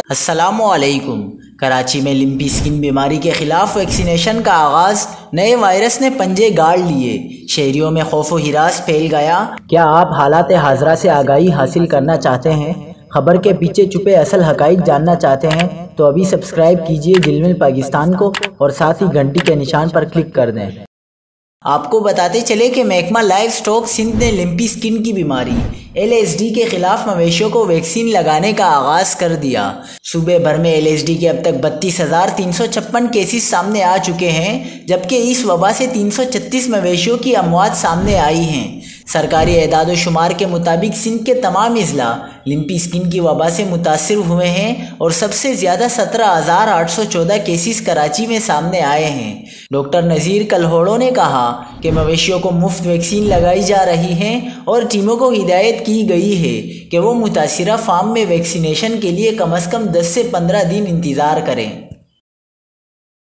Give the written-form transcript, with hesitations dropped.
अस्सलामुअलैकुम। कराची में lumpy skin बीमारी के खिलाफ वैक्सीनेशन का आगाज़। नए वायरस ने पंजे गाड़ लिए, शहरियों में खौफ व हिरास फैल गया। क्या आप हालात हाज़रा से आगाही हासिल करना चाहते हैं? खबर के पीछे छुपे असल हक़ाइक़ जानना चाहते हैं तो अभी सब्सक्राइब कीजिए दिलमिल पाकिस्तान को और साथ ही घंटी के निशान पर क्लिक कर दें। आपको बताते चले कि महकमा लाइव स्टॉक सिंध ने लिम्पी स्किन की बीमारी LSD के खिलाफ मवेशियों को वैक्सीन लगाने का आगाज़ कर दिया। सूबे भर में LSD के अब तक 32,356 केसेस सामने आ चुके हैं, जबकि इस वबा से 336 मवेशियों की अमवात सामने आई हैं। सरकारी एदाद शुमार के मुताबिक सिंध के तमाम अजला लिम्पी स्किन की वबा से मुतासिर हुए हैं और सबसे ज़्यादा 17,814 केसेस कराची में सामने आए हैं। डॉक्टर नज़ीर कलहोड़ो ने कहा कि मवेशियों को मुफ्त वैक्सीन लगाई जा रही है और टीमों को हिदायत की गई है कि वो मुतासिरा फार्म में वैक्सीनेशन के लिए कम अज़ कम 10 से 15 दिन इंतज़ार करें।